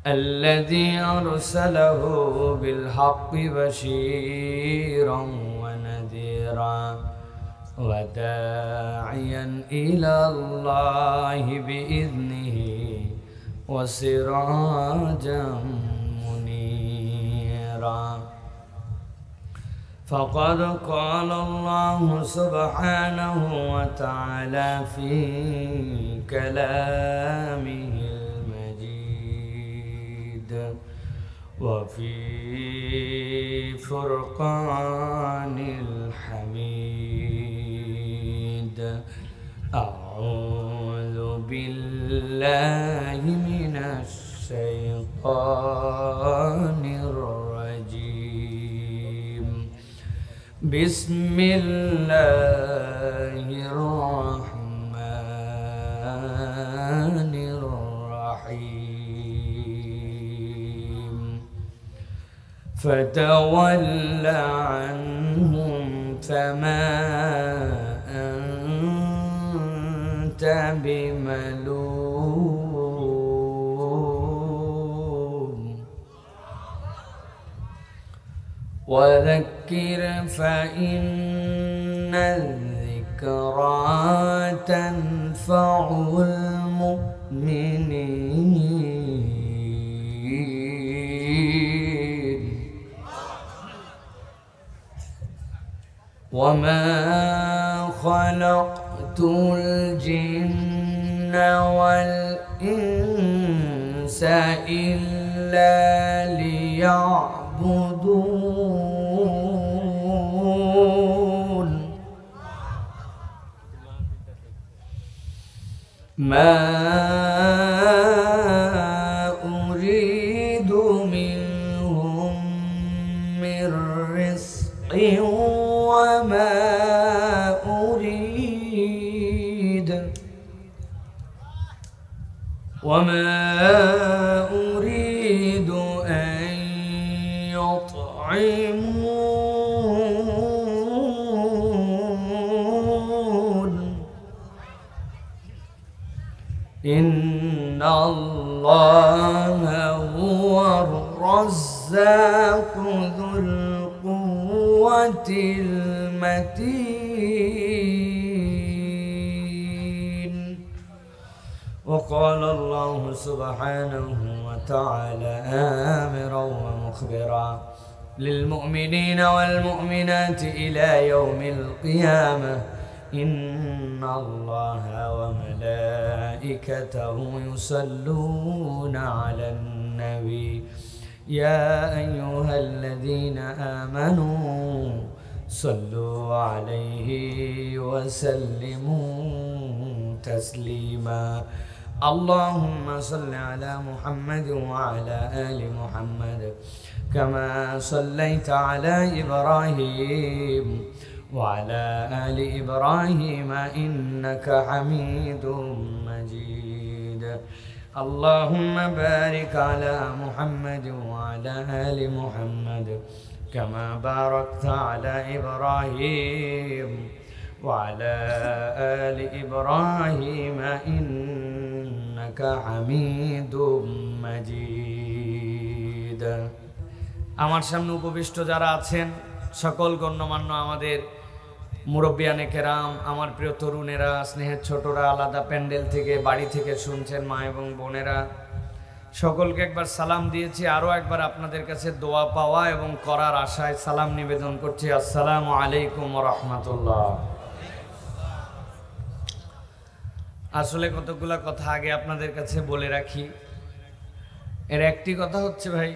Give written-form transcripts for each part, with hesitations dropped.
الذي أرسله بالحق بشيرا ونذيرا وداعيا إلى الله بإذنه وسراجا منيرا فقد قال الله سبحانه وتعالى في كلامه المجيد وفي فرقان الحميد أعوذ بالله من الشيطان الرجيم بسم الله الرحمن الرحيم فتول عنهم فما أنت بملوم وذكر فإن الذكرى تنفع المؤمنين وما خلقت الجن والإنس إلا ليعبدون ما أريد منهم من رزق وما أريد أن يطعمون إن الله هو الرزاق ذو القوة المتين وقال الله سبحانه وتعالى آمرا ومخبرا للمؤمنين والمؤمنات إلى يوم القيامة إن الله وملائكته يصلون على النبي يا أيها الذين آمنوا صلوا عليه وسلموا تسليما اللهم صل على محمد وعلى آل محمد كما صليت على إبراهيم وعلى آل إبراهيم إنك حميد مجيد اللهم بارك على محمد وعلى آل محمد كما باركت على إبراهيم وعلى آل إبراهيم إنك حميد مجيد আমার সামনে উপবিষ্ট যারা আছেন সকল গণ্যমান্য আমাদের মুরব্বিয়ানে কেরাম আমার প্রিয় তরুণেরা স্নেহের ছোটরা আলাদা প্যান্ডেল থেকে বাড়ি থেকে শুনছেন মা এবং বোনেরা সকলকে একবার সালাম দিয়েছি আরো একবার আপনাদের কাছে দোয়া পাওয়া এবং করার আশায় সালাম নিবেদন করছি আসসালামু আলাইকুম ওয়া রাহমাতুল্লাহ আসলে কতগুলা কথা আগে আপনাদের কাছে বলে রাখি এর একটি কথা হচ্ছে ভাই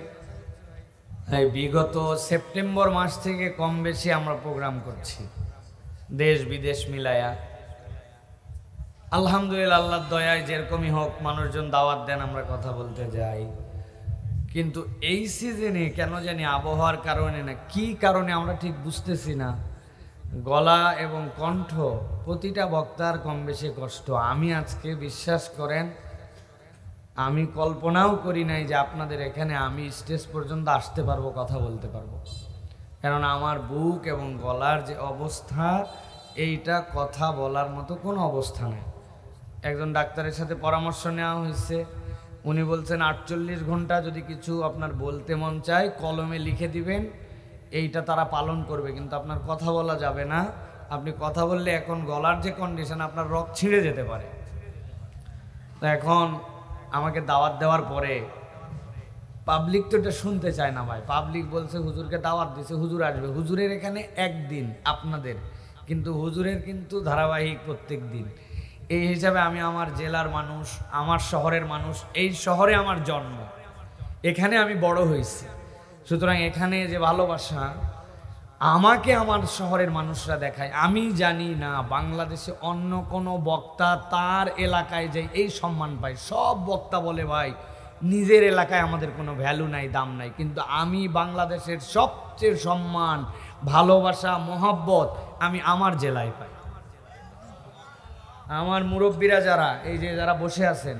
বিগত সেপ্টেম্বর মাস থেকে কম বেশি আমরা প্রোগ্রাম করছি দেশ বিদেশ মিলায়া আলহামদুলিল্লাহ আল্লাহর দয়ায় যেরকমই হোক মানুষজন দাওয়াত দেন আমরা কথা বলতে যাই কিন্তু এই সিজনে কেন জানি আবহাওয়ার কারণে না কি কারণে আমরা ঠিক বুঝতেছি না গলা এবং কণ্ঠ প্রতিটা বক্তার কম বেশি কষ্ট আমি আজকে বিশ্বাস করেন আমি কল্পনাও করি নাই যে আপনাদের এখানে আমি স্টেজ পর্যন্ত আসতে পারবো কথা বলতে পারবো কারণ আমার বুক এবং গলার যে অবস্থা এইটা কথা বলার মতো কোনো অবস্থা নেই একজন ডাক্তারের সাথে পরামর্শ নেওয়া হয়েছে উনি বলছেন 48 ঘন্টা যদি কিছু আপনার বলতে মন চায় কলমে লিখে দিবেন, এইটা তারা পালন করবে, কিন্তু আপনার কথা বলা যাবে না। আপনি কথা বললে এখন গলার যে কন্ডিশন, আপনার রক্ত ছিঁড়ে যেতে পারে। তো এখন আমাকে দাওয়াত দেওয়ার পরে পাবলিক তো এটা শুনতে চায় না ভাই। পাবলিক বলছে হুজুরকে দাওয়াত দিছে, হুজুর আসবে। হুজুরের এখানে একদিন আপনাদের, কিন্তু হুজুরের কিন্তু ধারাবাহিক প্রত্যেক দিন। এই হিসাবে আমি আমার জেলার মানুষ, আমার শহরের মানুষ, এই শহরে আমার জন্ম, এখানে আমি বড় হয়েছি, সুতরাং এখানে যে ভালোবাসা আমাকে আমার শহরের মানুষরা দেখায়, আমি জানি না বাংলাদেশে অন্য কোনো বক্তা তার এলাকায় যে এই সম্মান পায়। সব বক্তা বলে ভাই নিজের এলাকায় আমাদের কোনো ভ্যালু নাই, দাম নাই, কিন্তু আমি বাংলাদেশের সবচেয়ে সম্মান, ভালোবাসা, মহব্বত আমি আমার জেলায় পাই। আমার মুরব্বীরা যারা এই যে যারা বসে আছেন,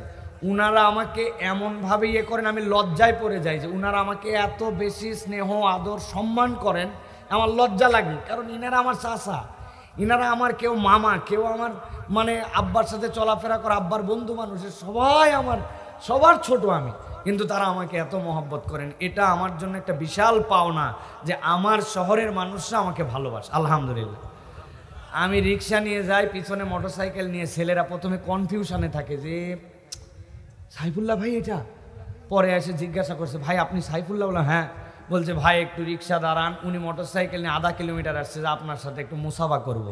উনারা আমাকে এমনভাবে ইয়ে করেন, আমি লজ্জায় পড়ে যাই যে উনারা আমাকে এত বেশি স্নেহ আদর সম্মান করেন, আমার লজ্জা লাগে। কারণ ইনারা আমার চাচা, ইনারা আমার কেউ মামা, কেউ আমার মানে আব্বার সাথে চলাফেরা করে, আব্বার বন্ধু মানুষের সবাই আমার সবার ছোট আমি, কিন্তু তারা আমাকে এত মহব্বত করেন। এটা আমার জন্য একটা বিশাল পাওনা যে আমার শহরের মানুষরা আমাকে ভালোবাসে, আলহামদুলিল্লাহ। আমি রিক্সা নিয়ে যাই, পিছনে মোটরসাইকেল নিয়ে, ছেলেরা প্রথমে কনফিউশনে থাকে যে সাইফুল্লাহ ভাই এটা, পরে এসে জিজ্ঞাসা করছে ভাই আপনি সাইফুল্লাহ? বললাম হ্যাঁ। বলছে ভাই একটু রিক্সা দাঁড়ান, উনি মোটরসাইকেল নিয়ে আধা কিলোমিটার আসছে যে আপনার সাথে একটু মুসাফা করব।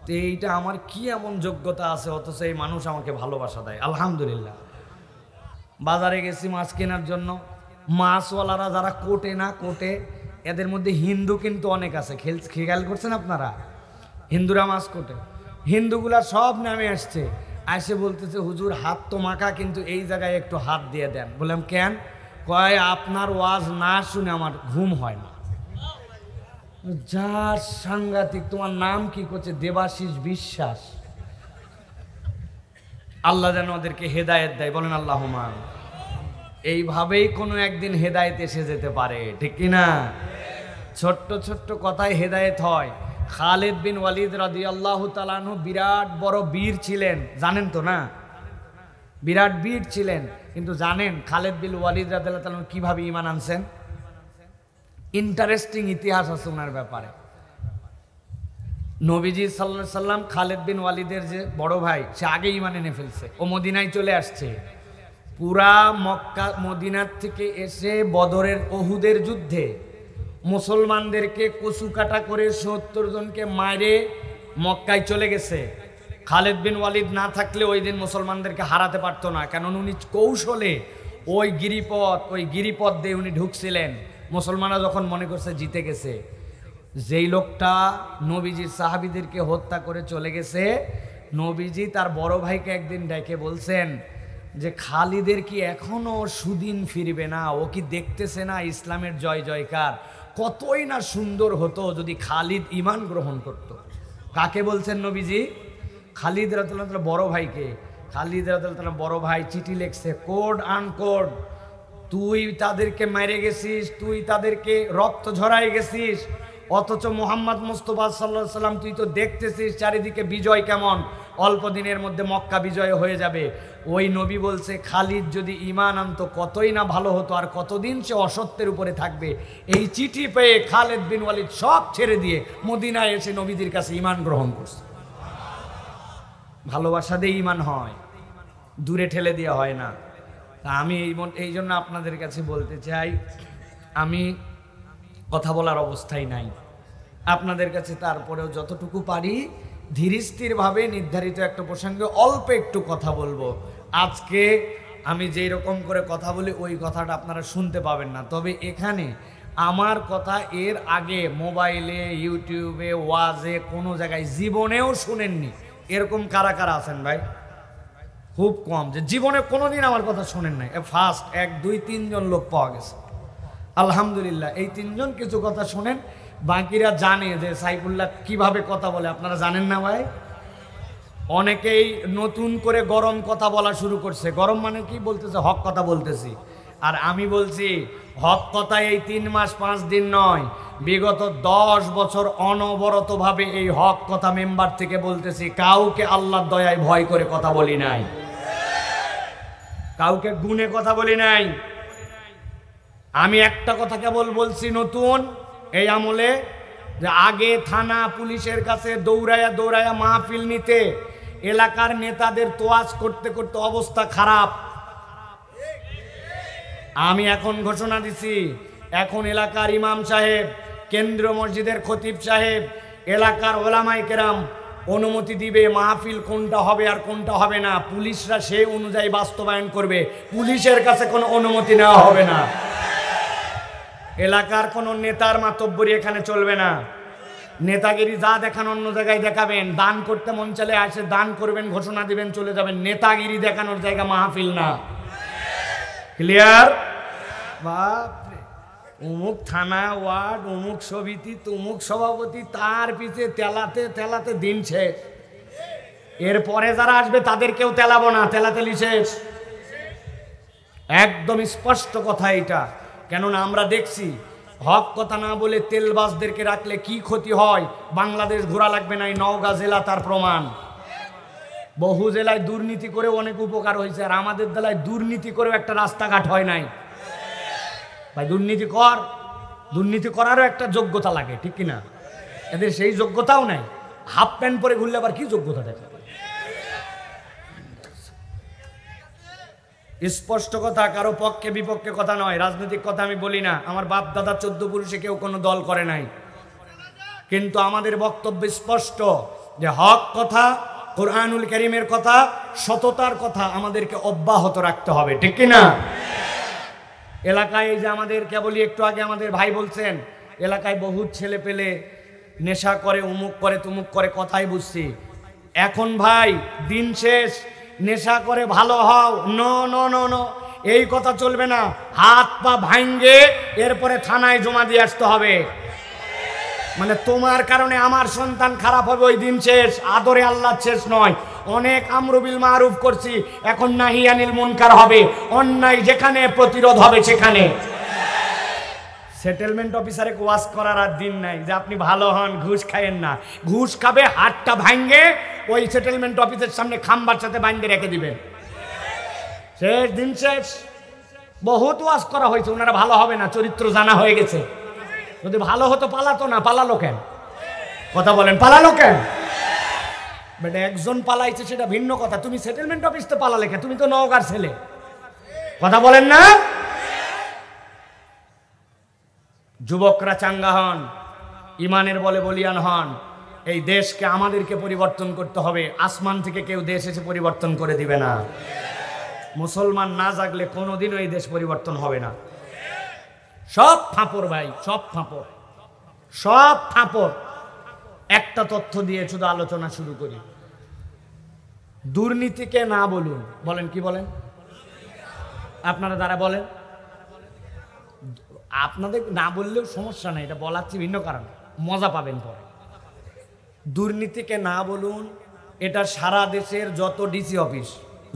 তো এইটা আমার কি এমন যোগ্যতা আছে, অথচ এই মানুষ আমাকে ভালোবাসা দেয়, আলহামদুলিল্লাহ। বাজারে গেছি মাছ কেনার জন্য, মাছওয়ালারা যারা কোটে না কোটে, এদের মধ্যে হিন্দু কিন্তু অনেক আছে, খেয়াল করছেন আপনারা? হিন্দুরা মাছ কোটে, হিন্দুগুলা সব নামে আসছে, আসে বলতেছে হুজুর হাত তো মাখা, কিন্তু এই জায়গায় একটু হাত দিয়ে দেন। বললাম কেন? কয় আপনার ওয়াজ না শুনে আমার ঘুম হয় না। যা সাংঘাতিক! তোমার নাম কি? করছে দেবাশিস বিশ্বাস। আল্লাহ যেন ওদেরকে হেদায়েত দেয়, বলেন আল্লাহুম্মা। এইভাবেই কোনো একদিন হেদায়েত এসে যেতে পারে, ঠিক কিনা? ছোট্ট ছোট্ট কথায় হেদায়েত হয়। খালিদ বিন ওয়ালিদ রাদিয়াল্লাহু তাআলা আনহু বিরাট বড় বীর ছিলেন, জানেন তো না? বিরাট বীর ছিলেন, কিন্তু জানেন খালিদ বিন ওয়ালিদ রাদিয়াল্লাহু তাআলা কিভাবে ঈমান আনছেন? ইন্টারেস্টিং ইতিহাস আছে ওনার ব্যাপারে। নবীজি সাল্লাল্লাহু আলাইহি সাল্লাম খালিদ বিন ওয়ালিদের যে বড় ভাই, সে আগে ঈমান এনে ফেলছে, ও মদিনায় চলে আসছে। পুরা মক্কা মদিনার থেকে এসে বদরের উহুদের যুদ্ধে মুসলমানদেরকে কচু কাটা করে ৭০ জনকে মারে মক্কায় চলে গেছে। খালিদ বিন ওয়ালিদ না থাকলে ওই দিন মুসলমানদেরকে হারাতে পারতো না, কারণ উনি কৌশলে ওই গিরিপথ দিয়ে উনি ঢুকছিলেন। মুসলমানরা যখন মনে করছে জিতে গেছে, যেই লোকটা নবীজির সাহাবীদেরকে হত্যা করে চলে গেছে, নবীজি তার বড় ভাইকে একদিন ডেকে বলছেন যে খালিদের কি এখনো সুদিন ফিরবে না? ও কি দেখতেছে না ইসলামের জয় জয়কার? কতই না সুন্দর হতো যদি খালিদ ঈমান গ্রহণ করত। কাকে বলছেন নবীজি? খালিদ রাদিয়াল্লাহু তাআলা বড় ভাইকে। খালিদ রাদিয়াল্লাহু তাআলা বড় ভাই চিঠি লিখছে, কোড আনকোড, তুই তাদেরকে মেরে গেছিস, তুই তাদেরকে রক্ত ঝরাই গেছিস, অথচ মুহাম্মদ মুস্তাফা সাল্লাল্লাহু আলাইহি সাল্লাম তুই তো দেখতেছিস চারিদিকে বিজয় কেমন, অল্প দিনের মধ্যে মক্কা বিজয় হয়ে যাবে। ওই নবী বলছে খালিদ যদি ঈমান আনতো কতই না ভালো হতো, আর কতদিন সে অসত্যের উপরে থাকবে। এই চিঠি পেয়ে খালিদ বিন ওয়ালিদ সব ছেড়ে দিয়ে মদিনায় এসে নবীজির কাছে ঈমান গ্রহণ করছে। ভালোবাসা দিয়ে ঈমান হয়, দূরে ঠেলে দেওয়া হয় না। তা আমি এই জন্য আপনাদের কাছে বলতে চাই, আমি কথা বলার অবস্থায় নাই আপনাদের কাছে, তারপরেও যতটুকু পারি ধীরস্থিরভাবে নির্ধারিত একটা প্রসঙ্গে অল্প একটু কথা বলবো। আজকে আমি যেই রকম করে কথা বলি ওই কথাটা আপনারা শুনতে পাবেন না, তবে এখানে আমার কথা এর আগে মোবাইলে, ইউটিউবে, ওয়াজে কোনো জায়গায় জীবনেও শুনেননি, এরকম কারা কারা আছেন ভাই? খুব কম, যে জীবনে কোনোদিন আমার কথা শোনেন নাই। ফার্স্ট 1, 2, 3 জন লোক পাওয়া গেছে, আলহামদুলিল্লাহ। এই 3 জন কিছু কথা শোনেন, বাকিরা জানে যে সাইফুল্লাহ কিভাবে কথা বলে, আপনারা জানেন না ভাই। অনেকেই নতুন করে গরম কথা বলা শুরু করছে। গরম মানে কি বলতেছে? হক কথা বলতেছি। আর আমি বলছি হক কথা এই 3 মাস 5 দিন নয়, বিগত 10 বছর অনবরতভাবে এই হক কথা মেম্বার থেকে বলতেছি। কাউকে আল্লাহর দয়ায় ভয় করে কথা বলি নাই, কাউকে গুণে কথা বলি নাই। আমি একটা কথা কেবল বলছি নতুন এই আমলে, যে আগে থানা পুলিশের কাছে দৌড়াইয়া দৌড়াইয়া মাহফিল নিতে, এলাকার নেতাদের তোয়াজ করতে করতে অবস্থা খারাপ। আমি এখন ঘোষণা দিছি, এখন এলাকার ইমাম সাহেব, কেন্দ্রীয় মসজিদের খতিব সাহেব, এলাকার ওলামায়ে কেরাম অনুমতি দিবে মাহফিল কোনটা হবে আর কোনটা হবে না। পুলিশরা সেই অনুযায়ী বাস্তবায়ন করবে, পুলিশের কাছে কোনো অনুমতি নেওয়া হবে না। এলাকার কোনো নেতার মাতব্বরি এখানে চলবে না। নেতাগিরি যা দেখান অন্য জায়গায় দেখাবেন, দান করতে মন চলে আসে দান করবেন, ঘোষণা দিবেন, চলে যাবেন। নেতাগিরি দেখানোর জায়গা মাহফিল না। ক্লিয়ার? বাপরে, অমুক থানা ওয়ার্ড, অমুক সমিতি, তমুক সভাপতি, তার পিছে তেলাতে তেলাতে দিন শেষ। এরপরে যারা আসবে তাদেরকেও তেলাবো না, তেলাতেলি শেষ। একদম স্পষ্ট কথা এটা। কেননা আমরা দেখছি হক কথা না বলে তেলবাজদেরকে রাখলে কি ক্ষতি হয়। বাংলাদেশ ঘোরা লাগবে না, এই নওগাঁ জেলা তার প্রমাণ। বহু জেলায় দুর্নীতি করে অনেক উপকার হয়েছে, আর আমাদের জেলায় দুর্নীতি করেও একটা রাস্তাঘাট হয় নাই। ভাই দুর্নীতি করারও একটা যোগ্যতা লাগে, ঠিক কিনা? এদের সেই যোগ্যতাও নাই। হাফ প্যান্ট পরে ঘুরলে আবার কি যোগ্যতা দেখাবে? স্পষ্ট কথা, কারো পক্ষে বিপক্ষে কথা নয়, রাজনৈতিক কথা আমি বলি না। আমার বাপ দাদা 14 পুরুষে কেউ কোনো দল করে নাই, কিন্তু আমাদের বক্তব্য স্পষ্ট যে হক কথা, কোরআনুল কারীমের কথা, সততার কথা আমাদেরকে অব্যাহত রাখতে হবে, ঠিক কিনা? এলাকায় এই যে আমাদের কেবলই একটু আগে আমাদের ভাই বলছেন, এলাকায় বহুত ছেলে পেলে নেশা করে, অমুক করে তমুক করে, কথাই বুঝছি। এখন ভাই দিন শেষ, নেশা করে ভালো হও, নো নো নো নো, এই কথা চলবে না। হাত পা ভাঙ্গে এরপরে থানায় জমা দিয়ে আসতে হবে। মানে তোমার কারণে আমার সন্তান খারাপ হবে, ওই দিন শেষ। আদরে আল্লাহ শেষ নয়। অনেক আমরু বিল মারুফ করছি, এখন নাহি আনিল মুনকার হবে। অন্যায় যেখানে প্রতিরোধ হবে সেখানে। সেটেলমেন্ট অফিসারে ওয়াজ করার আর দিন নাই যে আপনি ভালো হন, ঘুষ খাইয়েন না। ঘুষ খাবে, হাতটা ভাঙ্গে ওই সেটেলমেন্ট অফিসের সামনে খাম্বার সাথে বাইন্ধে রেখে দিবেন। শেষ, দিন শেষ। বহুত ওয়াজ করা হয়েছে, ওনারা ভালো হবে না, চরিত্র জানা হয়ে গেছে। যদি ভালো হতো পালাতো না, পালালো কেন? কথা বলেন, পালালো কেন? বেটা একজন পালাইছে সেটা ভিন্ন কথা, তুমি সেটেলমেন্ট অফিস তো পালালে কেন? তুমি তো নওগাঁর ছেলে। কথা বলেন না? যুবকরা চাঙ্গা হন, ইমানের বলে বলিয়ান হন। এই দেশকে আমাদেরকে পরিবর্তন করতে হবে। আসমান থেকে কেউ দেশ এসে পরিবর্তন করে দিবে না। মুসলমান না জাগলে কোনোদিনও এই দেশ পরিবর্তন হবে না। সব ফাঁপড় ভাই, সব ফাঁপড়, সব ফাঁপড়। একটা তথ্য দিয়ে শুধু আলোচনা শুরু করি। দুর্নীতিকে না বলুন, বলেন কি বলেন? আপনারা যারা বলেন, আপনাদের না বললেও সমস্যা নেই, এটা বলার চেয়ে ভিন্ন কারণ, মজা পাবেন পরে। দুর্নীতিকে না বলুন, এটা সারা দেশের যত ডিসি অফিস,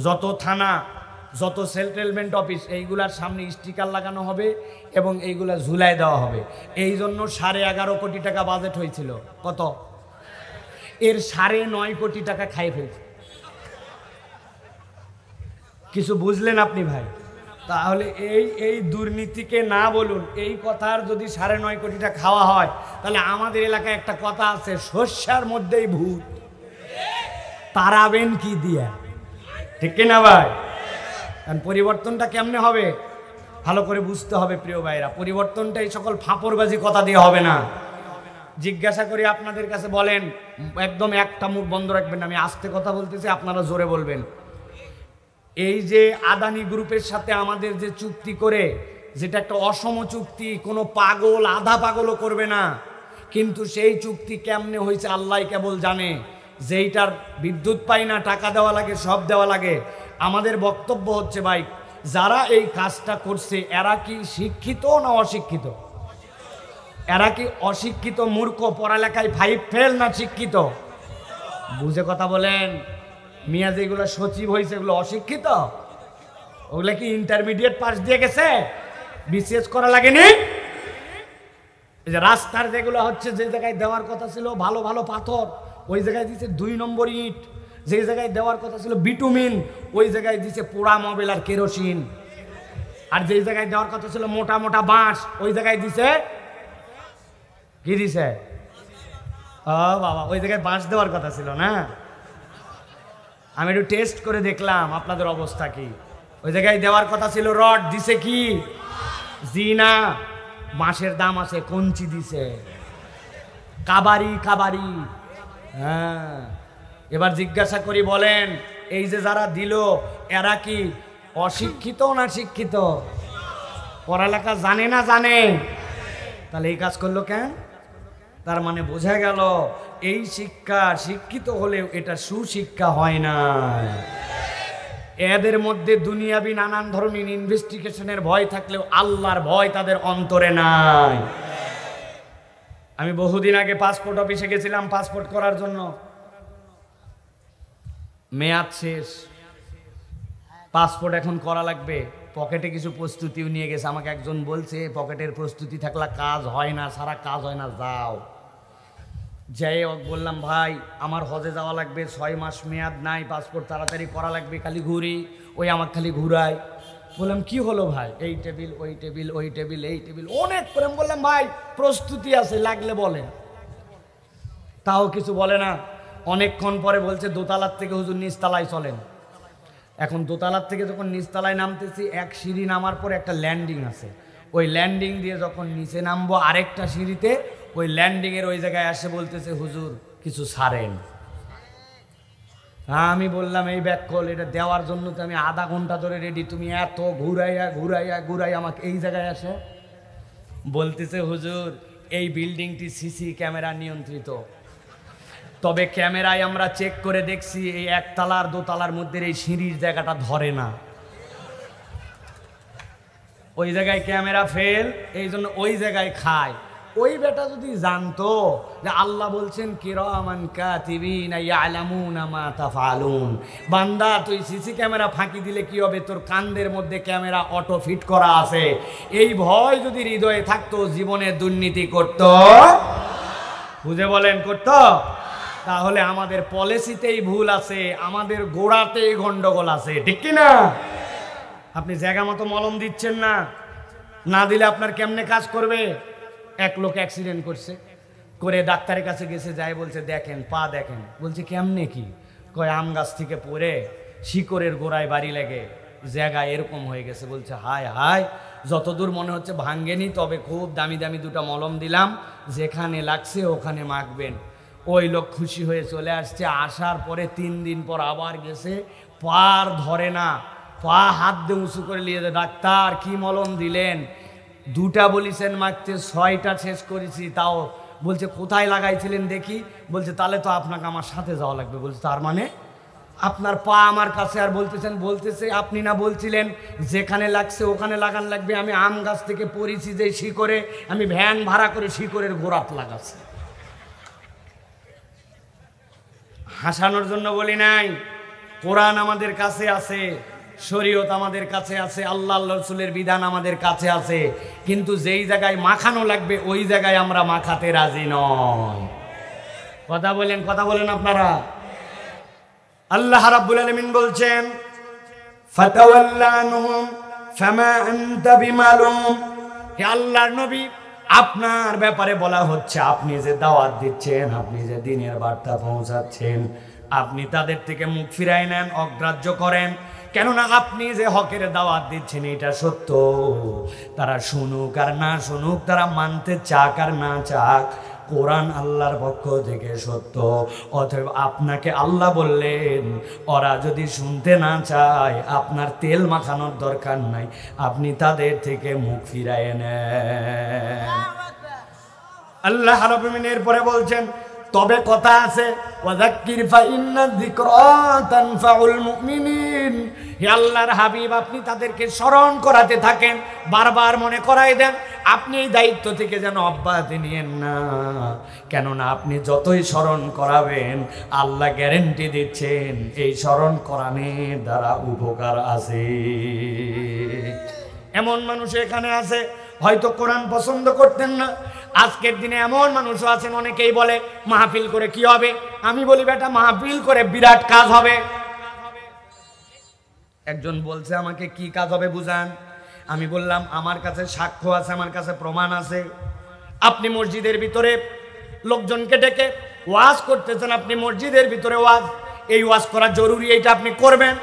যত থানা, যত সেটেলমেন্ট অফিস, এইগুলার সামনে স্টিকার লাগানো হবে এবং এইগুলা ঝুলাই দেওয়া হবে। এই জন্য 11.5 কোটি টাকা বাজেট হয়েছিল। কত? এর 9.5 কোটি টাকা খাই ফেলছে। কিছু বুঝলেন আপনি ভাই? তাহলে এই দুর্নীতিকে না বলুন, এই কথার যদি 9.5 কোটি টাকা খাওয়া হয়, তাহলে আমাদের এলাকায় একটা কথা আছে, শস্যার মধ্যেই ভূত, তাড়াবেন কি দিয়া? ঠিক কিনা ভাই? পরিবর্তনটা কেমনে হবে ভালো করে বুঝতে হবে প্রিয় ভাইরা। পরিবর্তনটা এই সকল ফাঁপড়বাজি কথা দিয়ে হবে না। জিজ্ঞাসা করি আপনাদের কাছে, বলেন, একদম একটা মুখ বন্ধ রাখবেন, আমি আস্তে কথা বলতেছি, আপনারা জোরে বলবেন। এই যে আদানি গ্রুপের সাথে আমাদের যে চুক্তি করে, যেটা একটা অসম চুক্তি, কোনো পাগল আধা পাগলও করবে না, কিন্তু সেই চুক্তি কেমনে হয়েছে আল্লাহ কেবল জানে। যেইটার বিদ্যুৎ পাই না, টাকা দেওয়া লাগে, সব দেওয়া লাগে। আমাদের বক্তব্য হচ্ছে ভাই, যারা এই কাজটা করছে এরা কি শিক্ষিত না অশিক্ষিত? এরা কি অশিক্ষিত, মূর্খ, পড়ালেখায় 5 ফেল, না শিক্ষিত? বুঝে কথা বলেন। মিয়া যেগুলো সচিব হয়েছে এগুলো অশিক্ষিত? ওগুলো কি ইন্টারমিডিয়েট পাস দিয়ে গেছে? বিসিএস করা লাগেনি? এই যে রাস্তার যেগুলো হচ্ছে, যে জায়গায় দেওয়ার কথা ছিল ভালো ভালো পাথর, ওই জায়গায় দিচ্ছে 2 নম্বর ইট। যে জায়গায় দেওয়ার কথা ছিল বিটুমিন ওই জায়গায় দিছে পোড়া মোবিল আর কেরোসিন। আর যে জায়গায় দেওয়ার কথা ছিল মোটা মোটা বাঁশ ওই জায়গায় দিছে কি দিছে? ও বাবা, ওই জায়গায় বাঁশ দেওয়ার কথা ছিল না। আমি একটু টেস্ট করে দেখলাম আপনাদের অবস্থা কি। ওই জায়গায় দেওয়ার কথা ছিল রড, দিছে কি? জি না, বাঁশের দাম আছে, কঞ্চি দিছে, কাবারি কাবারি। হ্যাঁ, এবার জিজ্ঞাসা করি, বলেন এই যে যারা দিল এরা কি অশিক্ষিত না শিক্ষিত? পড়ালেখা জানে না জানে? তাহলে এই কাজ করলো কেন? তার মানে বোঝা গেল এই শিক্ষা শিক্ষিত হলেও এটা সুশিক্ষা হয় না। এদের মধ্যে দুনিয়াবি নানান ধরনের ইনভেস্টিগেশনের ভয় থাকলেও আল্লাহর ভয় তাদের অন্তরে নাই। আমি বহুদিন আগে পাসপোর্ট অফিসে গেছিলাম পাসপোর্ট করার জন্য। মেয়াদ শেষ, পাসপোর্ট এখন করা লাগবে। পকেটে কিছু প্রস্তুতিও নিয়ে গেছে। আমাকে একজন বলছে পকেটের প্রস্তুতি থাকলে কাজ হয় না, সারা কাজ হয় না, যাও। যাই হোক, বললাম ভাই আমার হজে যাওয়া লাগবে, 6 মাস মেয়াদ নাই, পাসপোর্ট তাড়াতাড়ি করা লাগবে। খালি ঘুরি, ওই আমাকে খালি ঘুরায়। বললাম কি হলো ভাই? এই টেবিল ওই টেবিল, ওই টেবিল এই টেবিল, অনেক করে। বললাম ভাই প্রস্তুতি আছে, লাগলে বলেন। তাও কিছু বলে না। অনেকক্ষণ পরে বলছে দোতলার থেকে হুজুর নিচতলায় চলেন। এখন দোতলার থেকে যখন নিচতলায় নামতেছি, এক সিঁড়ি নামার পরে একটা ল্যান্ডিং আছে। ওই ল্যান্ডিং দিয়ে যখন নিচে নামবো আরেকটা সিঁড়িতে, ওই ল্যান্ডিংয়ের ওই জায়গায় আসে বলতেছে হুজুর কিছু ছাড়েন। হ্যাঁ, আমি বললাম এই ব্যাক কল, এটা দেওয়ার জন্য তো আমি আধা ঘন্টা ধরে রেডি, তুমি এত ঘুরাইয়া ঘুরাইয়া ঘুরাই আমাকে এই জায়গায় আসে। বলতেছে হুজুর এই বিল্ডিংটি সিসি ক্যামেরা নিয়ন্ত্রিত, তবে ক্যামেরায় আমরা চেক করে দেখছি এই একতলার দোতলার মধ্যে এই সিঁড়ির জায়গাটা ধরে না, ওই জায়গায় ক্যামেরা ফেল, এই জন্য ওই জায়গায় খায়। ওই বেটা যদি জানতো যে আল্লাহ বলছেন কিরামান কাতিবিনা ইয়ালামুনা মা তাফআলুন, বান্দা তুই সিসি ক্যামেরা ফাঁকি দিলে কি হবে, তোর কানদের মধ্যে ক্যামেরা অটো ফিট করা আছে, এই ভয় যদি হৃদয়ে থাকতো জীবনে দুর্নীতি করত? বুঝে বলেন করত? তাহলে আমাদের পলিসিতেই ভুল আছে, আমাদের গোড়াতেই গন্ডগোল আছে, ঠিক কি না? আপনি জায়গা মতো মলম দিচ্ছেন না, না দিলে আপনার কেমনে কাজ করবে? এক লোক অ্যাক্সিডেন্ট করছে, করে ডাক্তারের কাছে গেছে, যাই বলছে দেখেন পা দেখেন। বলছে কেমনে কি? কয় আম গাছ থেকে পড়ে শিকড়ের গোড়ায় বাড়ি লেগে জায়গায় এরকম হয়ে গেছে। বলছে হায় হায়, যতদূর মনে হচ্ছে ভাঙ্গেনি, তবে খুব দামি দামি দুটো মলম দিলাম, যেখানে লাগছে ওখানে মাখবেন। ওই লোক খুশি হয়ে চলে আসছে। আসার পরে 3 দিন পর আবার গেছে, পার ধরে না, পা হাত দিয়ে উঁচু করে নিয়ে যায়। ডাক্তার কি মলম দিলেন? 2টা বলিছেন মাখতে, 6টা শেষ করেছি তাও। বলছে কোথায় লাগাইছিলেন দেখি? বলছে তাহলে তো আপনাকে আমার সাথে যাওয়া লাগবে। বলছে তার মানে আপনার পা আমার কাছে, আর বলতেছে আপনি না বলছিলেন যেখানে লাগছে ওখানে লাগান লাগবে? আমি আম গাছ থেকে পড়েছি যে শিকড়ে, আমি ভ্যান ভাড়া করে শিকড়ের গোড়াত লাগাচ্ছি। হাসানোর জন্য বলি নাই, কোরআন আমাদের কাছে আছে, শরীয়ত আমাদের কাছে আছে, আল্লাহ রাসূলের বিধান আমাদের কাছে আছে, কিন্তু যেই জায়গায় মাখানো লাগবে ওই জায়গায় আমরা মাখাতে রাজি নয়। কথা বলেন আপনারা। আল্লাহ রাব্বুল আলামিন বলছেন ফাতাওয়াল্লা আনহুম ফামা আনতা বিমালুম। হে আল্লাহর নবী, আপনার ব্যাপারে বলা হচ্ছে আপনি যে দাওয়াত দিচ্ছেন, আপনি যে দ্বীনের বার্তা পৌঁছাচ্ছেন, আপনি তাদের থেকে মুখ ফিরায় নেন, অগ্রাহ্য করেন। কেননা আপনি যে হকের দাওয়াত দিচ্ছেন এটা সত্য, তারা শুনুক আর না শুনুক, তারা মানতে চাক আর না চাক, কোরআন আল্লাহর পক্ষ থেকে সত্য। অতএব আপনাকে আল্লাহ বললেন ওরা যদি শুনতে না চায় আপনার তেল মাখানোর দরকার নাই, আপনি তাদের থেকে মুখ ফিরায় নেন। আল্লাহ রাব্বুল আলামিন এরপরে বলছেন তবে কথা আছে, ওয়াযাক্কির ফাইন্না যিকরা তানফাউল মুমিনিন। হে আল্লাহর হাবিব, আপনি তাদেরকে স্মরণ করাতে থাকেন, বারবার মনে করাই দেন। আপনি এই দায়িত্ব থেকে যেন অব্যাহতি নিয়েন না, কেননা আপনি যতই স্মরণ করাবেন আল্লাহ গ্যারেন্টি দিচ্ছেন এই স্মরণ করানোর দ্বারা উপকার আছে। এমন মানুষ এখানে আছে হয়তো কোরআন পছন্দ করতেন না। আজকের দিনে এমন মানুষও আছেন, অনেকেই বলে মাহফিল করে কি হবে। আমি বলি বেটা, মাহফিল করে বিরাট কাজ হবে। একজন বলছে আমাকে কি কাজ হবে বুঝান। আমি বললাম আমার কাছে সাক্ষ্য আছে, আমার কাছে প্রমাণ আছে। আপনি মসজিদের ভিতরে লোকজনকে ডেকে ওয়াজ করতেছেন, আপনি মসজিদের ভিতরে ওয়াজ, এই ওয়াজ করা জরুরি, এইটা আপনি করবেন।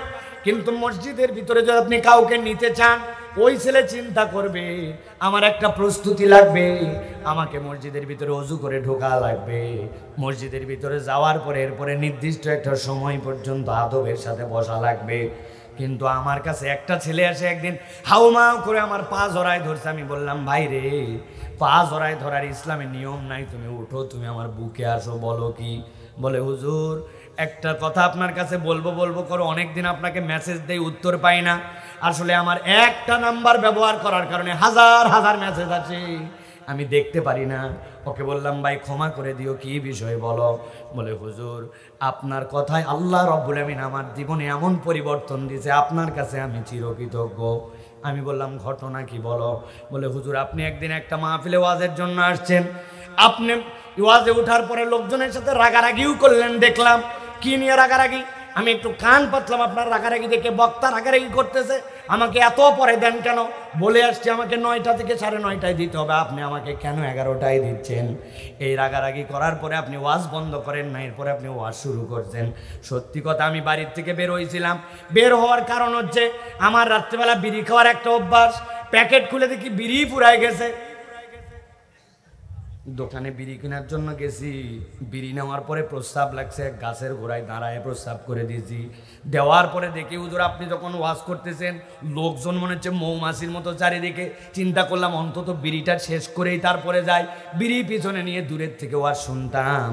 কিন্তু মসজিদের ভিতরে যদি আপনি কাউকে নিতে চান, ওই ছেলে চিন্তা করবে আমার একটা প্রস্তুতি লাগবে, আমাকে মসজিদের ভিতরে ওযু করে ঢোকা লাগবে, মসজিদের ভিতরে যাওয়ার পরে এরপরে নির্দিষ্ট একটা সময় পর্যন্ত আদবের সাথে বসা লাগবে। কিন্তু আমার কাছে একটা ছেলে আসে একদিন হাউমাউ করে আমার পা জড়ায় ধরছে। আমি বললাম ভাই রে, পা জড়ায় ধরার ইসলামে নিয়ম নাই, তুমি উঠো, তুমি আমার বুকে আসো, বলো কি। বলে হুজুর একটা কথা আপনার কাছে বলবো করে অনেকদিন আপনাকে মেসেজ দেই, উত্তর পাই না। আসলে আমার একটা নাম্বার ব্যবহার করার কারণে হাজার হাজার মেসেজ আছে, আমি দেখতে পারি না। ওকে বললাম ভাই ক্ষমা করে দিও, কি বিষয় বলো। বলে হুজুর আপনার কথায় আল্লাহ রব্বুল আমিন আমার জীবনে এমন পরিবর্তন দিয়েছে, আপনার কাছে আমি চিরকৃতজ্ঞ। আমি বললাম ঘটনা কি বলো। বলে হুজুর আপনি একদিন একটা মাহফিলে ওয়াজের জন্য আসছেন, আপনি ওয়াজে ওঠার পরে লোকজনের সাথে রাগারাগিও করলেন, দেখলাম। কি নিয়ে রাগারাগি? আমি একটু কান পাতলাম আপনার রাগারাগি দেখে, বক্তা রাগারাগি করতেছে, আমাকে এত পরে দেন কেন? বলে আসছি আমাকে 9টা থেকে 9:30টায় দিতে হবে, আপনি আমাকে কেন 11টায় দিচ্ছেন? এই রাগারাগি করার পরে আপনি ওয়াজ বন্ধ করেন না, এরপরে আপনি ওয়াজ শুরু করছেন। সত্যি কথা আমি বাড়ির থেকে বের হয়েছিলাম, বের হওয়ার কারণ হচ্ছে আমার রাত্রিবেলা বিড়ি খাওয়ার একটা অভ্যাস। প্যাকেট খুলে দেখি বিড়ি ফুরায় গেছে। দোকানে বিড়ি কেনার জন্য গেছি, বিড়ি নেওয়ার পরে প্রস্রাব লাগছে, এক গাছের গোড়ায় দাঁড়ায় প্রস্রাব করে দিয়েছি। দেওয়ার পরে দেখি হুজুর আপনি যখন ওয়াজ করতেছেন লোকজন মনে হচ্ছে মৌমাছির মতো চারিদিকে। চিন্তা করলাম অন্তত বিড়িটা শেষ করেই তারপরে যাই। বিড়ি পিছনে নিয়ে দূরের থেকে ওয়াজ শুনতাম,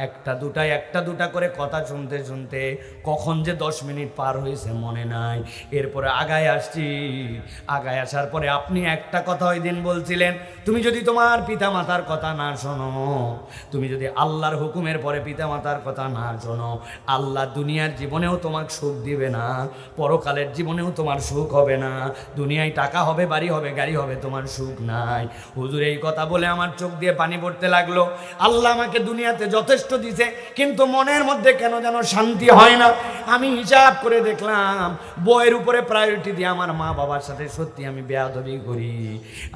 একটা দুটা করে কথা শুনতে শুনতে কখন যে 10 মিনিট পার হয়েছে মনে নাই। এরপরে আগায় আসছি, আগায় আসার পরে আপনি একটা কথা ওই দিন বলছিলেন, তুমি যদি তোমার পিতা মাতার কথা না শোনো, তুমি যদি আল্লাহর হুকুমের পরে পিতা মাতার কথা না শোনো, আল্লাহ দুনিয়ার জীবনেও তোমাকে সুখ দিবে না, পরকালের জীবনেও তোমার সুখ হবে না। দুনিয়ায় টাকা হবে, বাড়ি হবে, গাড়ি হবে, তোমার সুখ নাই। হুজুর এই কথা বলে আমার চোখ দিয়ে পানি পড়তে লাগলো। আল্লাহ আমাকে দুনিয়াতে যথেষ্ট দিছে, কিন্তু মনের মধ্যে কেন যেন শান্তি হয় না। আমি হিসাব করে দেখলাম বইয়ের উপরে প্রায়োরিটি দিয়ে আমার মা বাবার সাথে সত্যি আমি বেয়াদবি করি।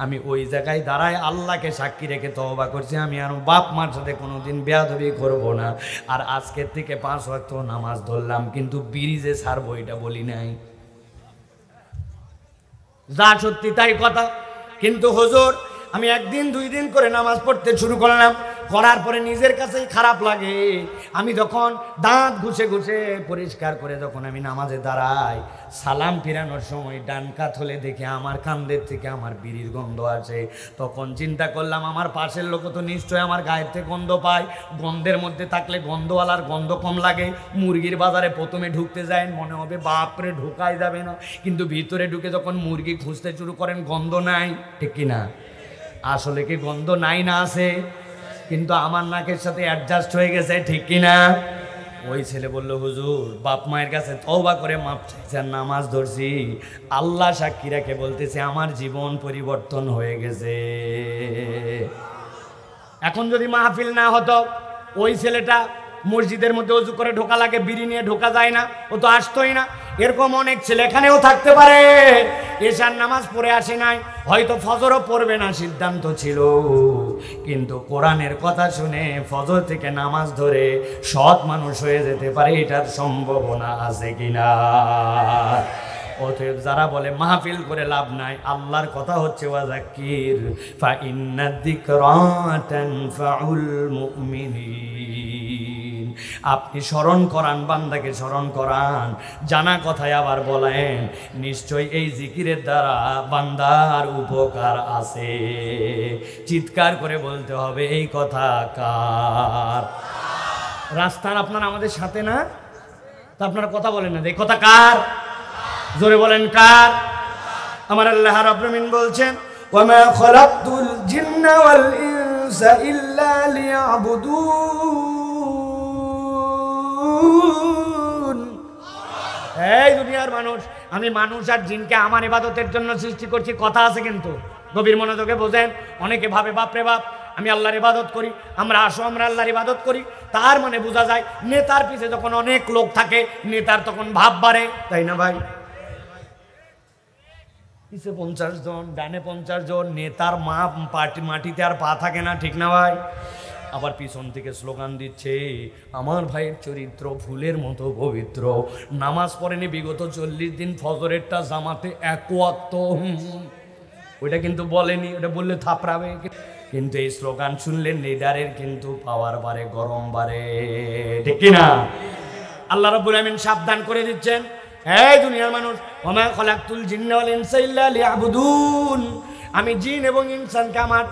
আমি ওই জায়গায় দাঁড়ায় আল্লাহকে সাক্ষী রেখে তওবা করছি, আমি আর বাপ মার সাথে কোনোদিন বেয়াদবি করব না। আর আজকের থেকে 5 ওয়াক্ত নামাজ ধরলাম, কিন্তু ব্রিজে ছাড়বো এটা বলি নাই। যা সত্যি তাই কথা। কিন্তু হুজুর আমি 1 দিন 2 দিন করে নামাজ পড়তে শুরু করলাম, করার পরে নিজের কাছেই খারাপ লাগে। আমি যখন দাঁত ঘুষে ঘুষে পরিষ্কার করে যখন আমি নামাজে দাঁড়াই, সালাম ফিরানোর সময় ডান কাত হলে দেখে আমার কান্দের থেকে আমার বিড়ির গন্ধ আসে। তখন চিন্তা করলাম আমার পাশের লোক তো নিশ্চয় আমার গায়ের থেকে গন্ধ পায়, গন্ধের মধ্যে থাকলে গন্ধওয়ালার গন্ধ কম লাগে। মুরগির বাজারে প্রথমে ঢুকতে যায় মনে হবে বাপরে ঢোকাই যাবে না, কিন্তু ভিতরে ঢুকে যখন মুরগি খুঁজতে শুরু করেন গন্ধ নাই, ঠিক কিনা? আসলে কি গন্ধ নাই না আছে, কিন্তু আমার নাকের সাথে অ্যাডজাস্ট হয়ে গেছে, ঠিক কিনা? ওই ছেলে বলল হুজুর বাপ মায়ের কাছে তওবা করে মাপ চাইছেন, নামাজ ধরছি, আল্লাহ সাক্ষী রেখে বলতেছে আমার জীবন পরিবর্তন হয়ে গেছে। এখন যদি মাহফিল না হতো, ওই ছেলেটা মসজিদের মধ্যে ওযু করে ঢোকা লাগে, বিড়ি নিয়ে ঢোকা যায় না, ও তো আসতোই না। এরকম অনেক ছেলে এখানেও থাকতে পারে, এশার নামাজ পড়ে আসে নাই, হয়তো ফজরও পড়বে না সিদ্ধান্ত ছিল, কিন্তু কোরআনের কথা শুনে ফজর থেকে নামাজ ধরে সৎ মানুষ হয়ে যেতে পারে, এটার সম্ভাবনা আছে কিনা? অতএব যারা বলে মাহফিল করে লাভ নাই, আল্লাহর কথা হচ্ছে ওয়াযাক্কির ফা ইন্না যিকরা তানফাউল মুমিনিন। আপনি স্মরণ করান, বান্দাকে স্মরণ করান, জানা কথায় আবার বলেন, নিশ্চয় এই জিকিরের দ্বারা বান্দার উপকার আছে। চিৎকার করে বলতে হবে এই কথা কার? রাস্তার আপনারা আমাদের সাথে না, তা আপনারা কথা বলেন না, এই কথা কার? জোরে বলেন কার? আমার আল্লাহ রাব্বুল আমিন বলছেন ওয়ামা খালাকতুল জিন্না ওয়াল ইনসা ইল্লা লিয়াবুদুন। এই দুনিয়ার মানুষ, আমি মানুষ আর জিনকে আমার ইবাদতের জন্য সৃষ্টি করছি, কথা আছে কিন্তু, গভীর মনোযোগে বোঝেন। অনেকে ভাবে বাপরে বাপ আমি আল্লাহর ইবাদত করি, আমরা আল্লাহর ইবাদত করি, তার মানে বোঝা যায় নেতার পিছে যখন অনেক লোক থাকে নেতার তখন ভাব বাড়ে, তাই না ভাই? পিছে 50 জন, ডানে 50 জন, নেতার মাটিতে আর পা থাকে না, ঠিক না ভাই? আবার পিছন থেকে স্লোগান দিচ্ছে আমার ভাইয়ের চরিত্র ফুলের মতো পবিত্র, নামাজ পড়েনি বিগত 40 দিন, ফজরেরটা জামাতে এক ওয়াক্ত। ওইটা কিন্তু বলেনি, ওটা বললে থাপড়াবে। কিন্তু এই স্লোগান শুনলেন লিডারের কিন্তু পাওয়ার বাড়ে, গরম বাড়ে, ঠিক কিনা? আল্লাহ রাব্বুল আমিন সাবধান করে দিচ্ছেন, এই দুনিয়ার মানুষ, ওমা খলাকতুল জিন্না ওয়াল ইনসা ইল্লা লিয়াবুদুন, আমি জিন এবং ইনসানকে আমার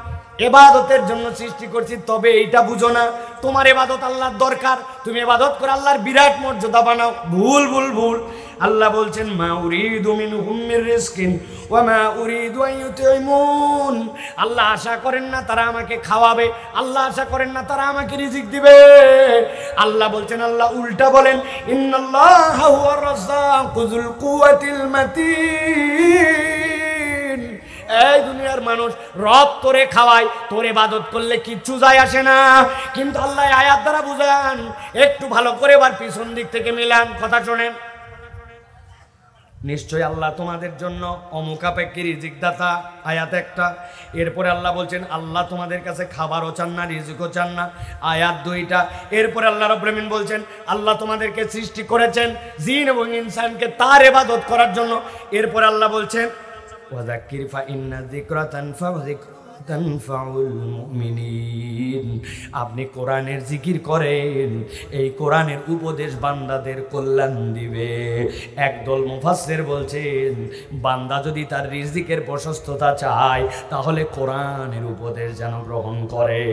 ইবাদতের জন্য সৃষ্টি করছি। তবে এইটা বুঝো না তোমার ইবাদত আল্লাহর দরকার, তুমি ইবাদত করে আল্লাহর বিরাট মর্যাদা বানাও। ভুল ভুল ভুল। আল্লাহ বলছেন মা উরিদু মিনহুম মির রিজকিন ওয়া মা উরিদু আন ইউতিমুন, আল্লাহ আশা করেন না তারা আমাকে খাওয়াবে, আল্লাহ আশা করেন না তারা আমাকে রিজিক দিবে। আল্লাহ বলছেন, আল্লাহ উল্টা বলেন ইন্নাল্লাহা হুয়ার রাজ্জাকু যুল কুওয়াতিল মাতিন। এই দুনিয়ার মানুষ, রব তোরে খাওয়ায়, তোর ইবাদত করলে কিচ্ছু যায় আসে না, কিন্তু আল্লাহ আয়াত দ্বারা বুঝান, একটু ভালো করে এবার পিছন দিক থেকে মিলান, কথা শোনেন। নিশ্চয় আল্লাহ তোমাদের জন্য অমুখাপেক্ষী রিজিক দাতা, আয়াত একটা। এরপরে আল্লাহ বলছেন আল্লাহ তোমাদের কাছে খাবারও চান না, রিজিকও চান না, আয়াত 2টা। এরপরে আল্লাহ রাব্বুল আমিন বলছেন আল্লাহ তোমাদেরকে সৃষ্টি করেছেন জিন এবং ইনসানকে তার ইবাদত করার জন্য। এরপরে আল্লাহ বলছেন ওয়াযাক্কির ফাইন্না যিকরা তানফাউল মুমিনিন, আপনি কোরআনের জিকির করেন, এই কোরআনের উপদেশ বান্দাদের কল্যাণ দিবে। একদল মুফাসসির বলছেন বান্দা যদি তার রিজিকের প্রশস্ততা চায় তাহলে কোরআনের উপদেশ যেন গ্রহণ করে।